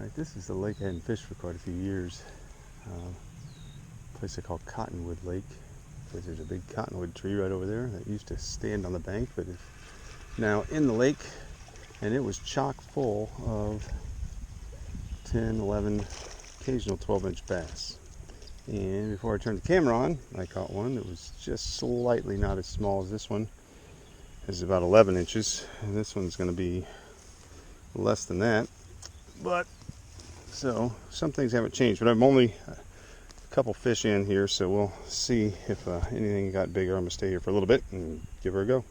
Alright, this is a lake I hadn't fished for quite a few years. A place I call Cottonwood Lake, because there's a big cottonwood tree right over there that used to stand on the bank, but is now in the lake, and it was chock full of 10, 11, occasional 12-inch bass. And before I turned the camera on, I caught one that was just slightly not as small as this one. This is about 11 inches, and this one's going to be less than that. But so some things haven't changed, but I'm only a couple fish in here, so we'll see if anything got bigger. I'm gonna stay here for a little bit and give her a go.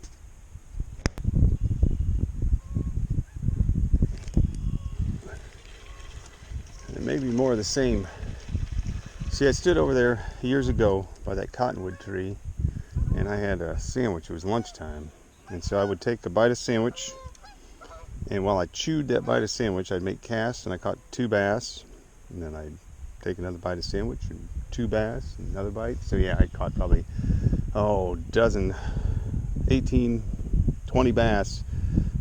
And it may be more of the same. See, I stood over there years ago by that cottonwood tree, and I had a sandwich. It was lunchtime, and so I would take a bite of sandwich, and while I chewed that bite of sandwich, I'd make casts, and I caught 2 bass, and then I'd take another bite of sandwich, and 2 bass, and another bite. So yeah, I caught probably, dozen, 18, 20 bass,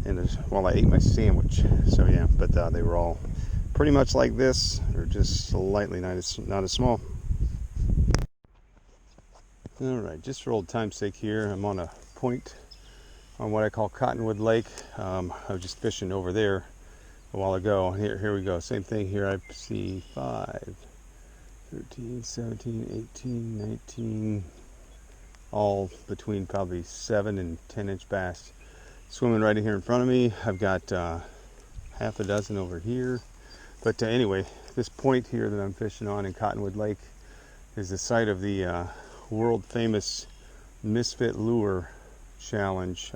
and while I ate my sandwich. So yeah, but they were all pretty much like this, or just slightly not as small. All right, just for old time's sake here, I'm on a point on what I call Cottonwood Lake. I was just fishing over there a while ago. Here we go. Same thing here. I see 5, 13, 17, 18, 19, all between probably 7 and 10-inch bass swimming right in here in front of me. I've got half a dozen over here. But anyway, this point here that I'm fishing on in Cottonwood Lake is the site of the world famous Misfit Lure Challenge.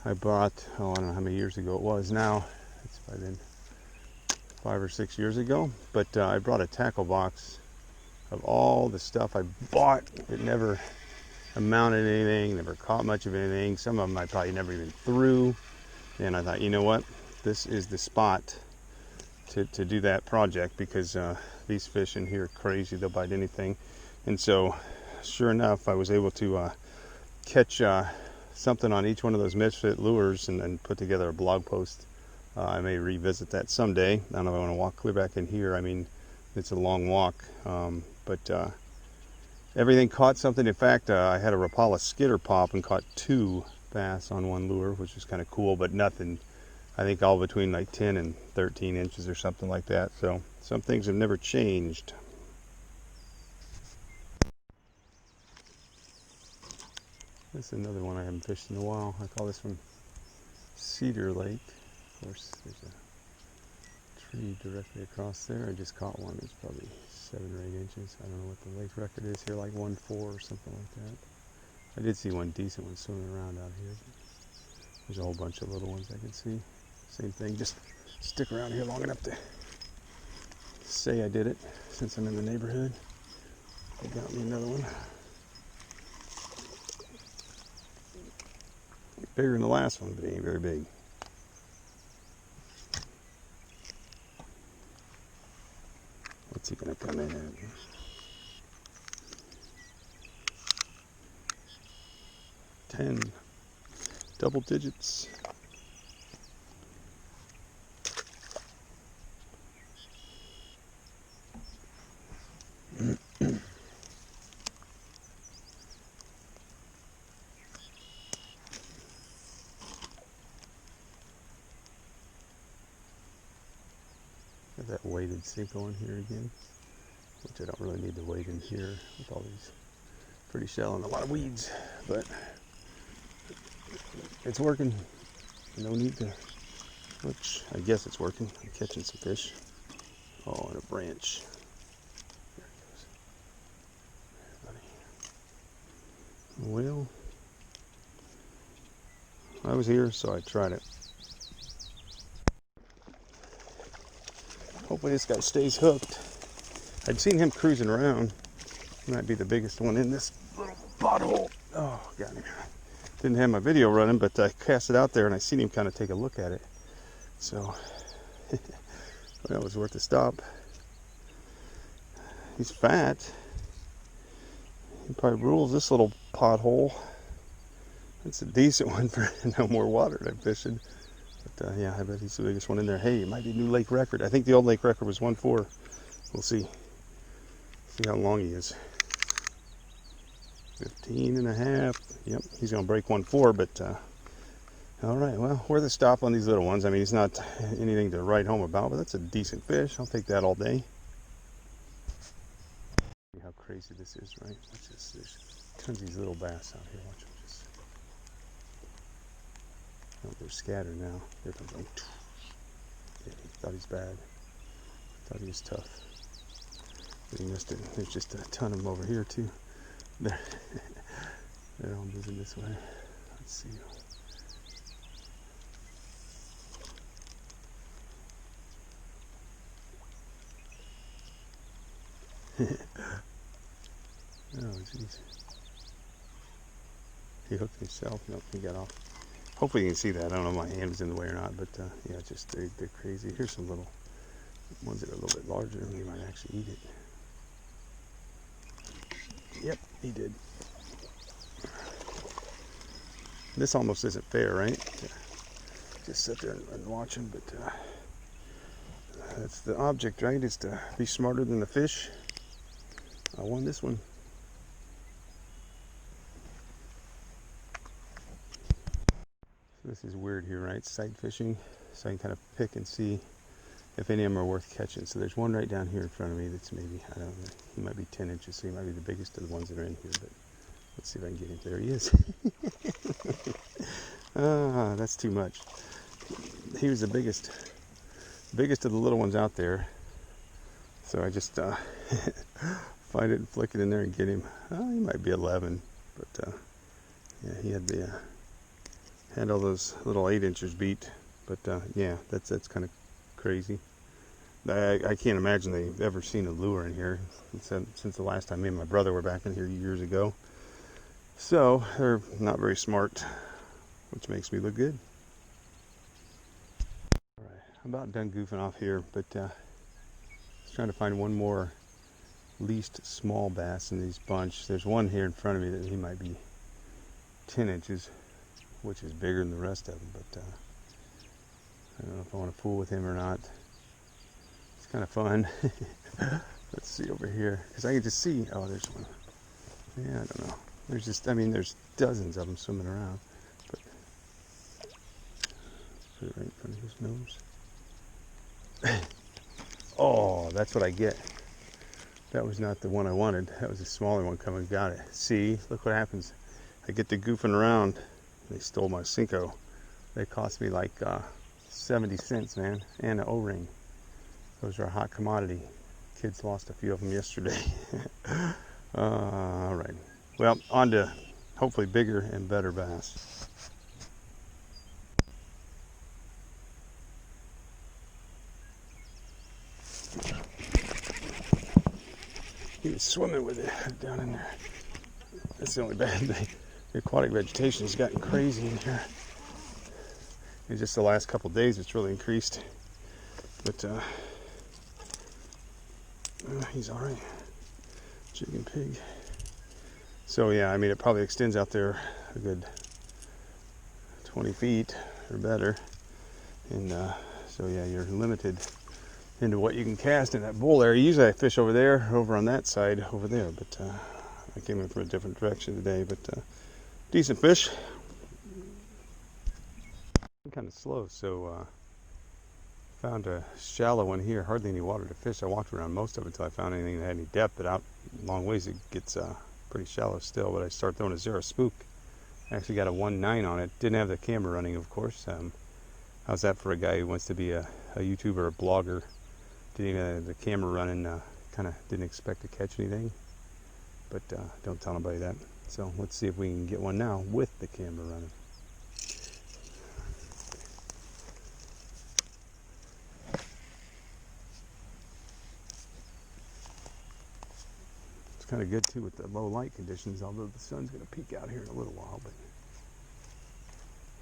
I bought, I don't know how many years ago it was now. It's probably been 5 or 6 years ago. But I brought a tackle box of all the stuff I bought. It never amounted to anything, never caught much of anything. Some of them I probably never even threw. And I thought, you know what? This is the spot to do that project, because these fish in here are crazy. They'll bite anything. And so, sure enough, I was able to catch something on each one of those Misfit lures and put together a blog post. I may revisit that someday. I don't know if I want to walk clear back in here. I mean, it's a long walk, but everything caught something. In fact, I had a Rapala skitter pop and caught 2 bass on one lure, which was kind of cool, but nothing, I think, all between like 10 and 13 inches or something like that. So some things have never changed. This is another one I haven't fished in a while. I call this one Cedar Lake. Of course, there's a tree directly across there. I just caught one that's probably 7 or 8 inches. I don't know what the lake record is here, like 1.4 or something like that. I did see one decent one swimming around out here. There's a whole bunch of little ones I can see. Same thing, just stick around here long enough to say I did it, since I'm in the neighborhood. I got me another one. Bigger than the last one, but it ain't very big. What's he gonna come in at? Ten. Double digits. Got that weighted sink on here again, which I don't really need to wade in here with all these pretty shallow and a lot of weeds, but it's working. No need to, which I guess it's working. I'm catching some fish. Oh, and a branch. There it goes. There, buddy. Well, I was here, so I tried it. Hopefully this guy stays hooked. I'd seen him cruising around. He might be the biggest one in this little pothole. Oh, got him. Didn't have my video running, but I cast it out there and I seen him kind of take a look at it. So, well, it was worth a stop. He's fat. He probably rules this little pothole. It's a decent one for no more water that I'm fishing. But yeah, I bet he's the biggest one in there. Hey, it might be a new lake record. I think the old lake record was 1.4. We'll see. See how long he is. 15 and a half. Yep, he's going to break 1.4, but all right, well, worth a stop on these little ones. I mean, it's not anything to write home about, but that's a decent fish. I'll take that all day. See how crazy this is, right? Watch this. There's tons of these little bass out here. Watch them just. Oh, they're scattered now. There comes one. Yeah, he thought he's bad. Thought he was tough. But he missed it. There's just a ton of them over here, too. They're, they're all moving this way. Let's see. Oh, jeez. He hooked himself. Nope, he got off. Hopefully you can see that. I don't know if my hand was in the way or not, but yeah, just they're crazy. Here's some little ones that are a little bit larger. We might actually eat it. Yep, he did. This almost isn't fair, right? Just sit there and watch him, but that's the object, right? Is to be smarter than the fish. I won this one. So this is weird here, right? Sight fishing, so I can kind of pick and see if any of them are worth catching. So there's one right down here in front of me that's maybe, I don't know, he might be 10 inches, so he might be the biggest of the ones that are in here, but let's see if I can get him. There he is. Ah, that's too much. He was the biggest of the little ones out there. So I just find it and flick it in there and get him. Oh, he might be 11, but yeah, he had the had all those little 8-inchers beat. But yeah, that's kind of crazy. I can't imagine they've ever seen a lure in here since the last time me and my brother were back in here years ago. So they're not very smart, which makes me look good. All right, I'm about done goofing off here, but just trying to find one more least small bass in these bunch. There's one here in front of me that he might be 10 inches, which is bigger than the rest of them, but I don't know if I want to fool with him or not. It's kind of fun. Let's see over here, because I can just see, oh, there's one. Yeah, I don't know. There's just, I mean, there's dozens of them swimming around, but put it right in front of his nose. Oh, that's what I get. That was not the one I wanted. That was a smaller one coming. Got it. See, look what happens. I get to goofing around. They stole my Cinco. They cost me like 70 cents, man, and an O-ring. Those are a hot commodity. Kids lost a few of them yesterday. All right. Well, on to hopefully bigger and better bass. He was swimming with it down in there. That's the only bad thing. The aquatic vegetation has gotten crazy in here. In just the last couple of days, it's really increased. But he's all right. Chicken pig. So yeah, I mean, it probably extends out there a good 20 feet or better. And so yeah, you're limited into what you can cast in that bowl area. Usually I fish over there, over on that side, over there. But I came in from a different direction today. But decent fish. I'm kind of slow, so found a shallow one here. Hardly any water to fish. I walked around most of it until I found anything that had any depth. But out long ways it gets pretty shallow still. But I start throwing a zero spook. I actually got a 1.9 on it. Didn't have the camera running, of course. How's that for a guy who wants to be a YouTuber or a blogger? Didn't even have the camera running. Kind of didn't expect to catch anything. But don't tell anybody that. So let's see if we can get one now with the camera running. It's kind of good too with the low light conditions, although the sun's going to peek out here in a little while, but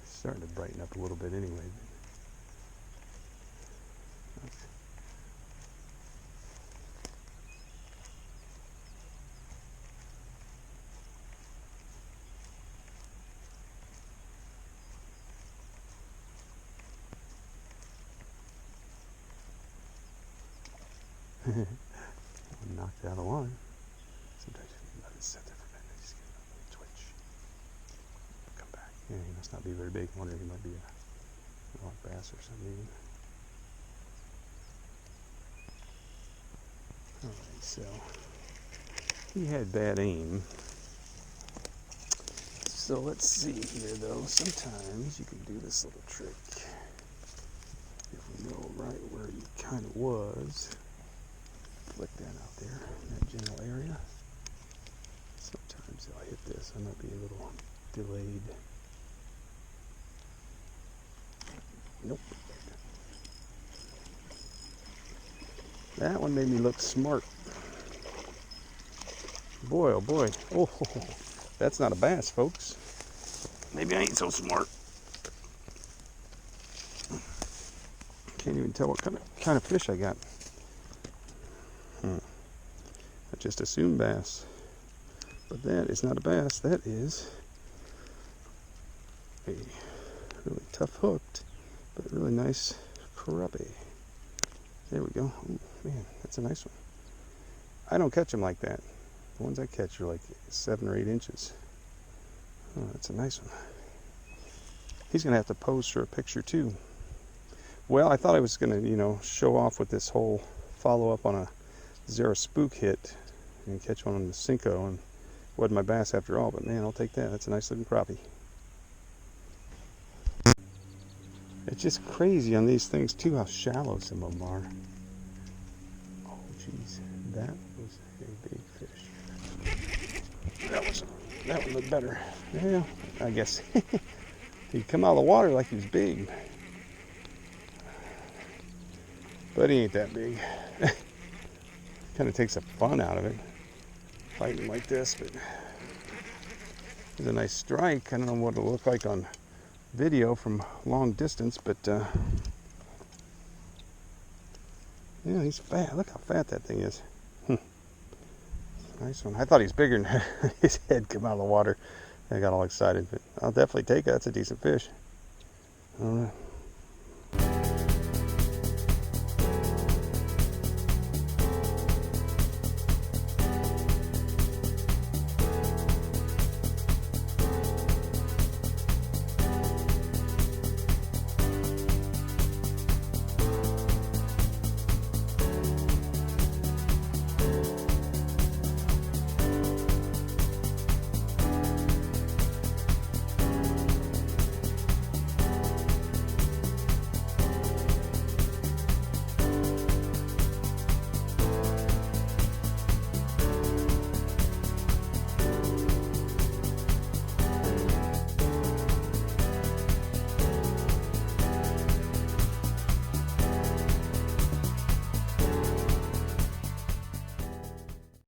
it's starting to brighten up a little bit anyway. Knocked out of line. Sometimes you let it sit there for a minute. Just get a little twitch. Come back. Yeah, he must not be very big. I wonder if he might be a rock bass or something. Alright, so he had bad aim. So let's see here though. Sometimes you can do this little trick. If we know right where he kind of was, flick that out there in that general area. Sometimes I'll hit this. I might be a little delayed. Nope. That one made me look smart. Boy, oh boy. Oh, that's not a bass, folks. Maybe I ain't so smart. Can't even tell what kind of fish I got. I just assumed bass. But that is not a bass. That is a really tough hooked, but really nice crappie. There we go. Ooh, man, that's a nice one. I don't catch them like that. The ones I catch are like 7 or 8 inches. Oh, that's a nice one. He's going to have to pose for a picture too. Well, I thought I was going to, show off with this whole follow-up on a Zero Spook hit and catch one on the Cinco, and wasn't my bass after all, but man, I'll take that. That's a nice looking crappie. It's just crazy on these things too how shallow some of them are. Oh jeez, that was a big fish. That one looked better. Yeah, I guess he'd come out of the water like he was big, but he ain't that big. Kind of takes the fun out of it, fighting like this. But it's a nice strike. I don't know what it'll look like on video from long distance, but yeah, he's fat. Look how fat that thing is. Nice one. I thought he was bigger than his head come out of the water. I got all excited, but I'll definitely take it. That's a decent fish.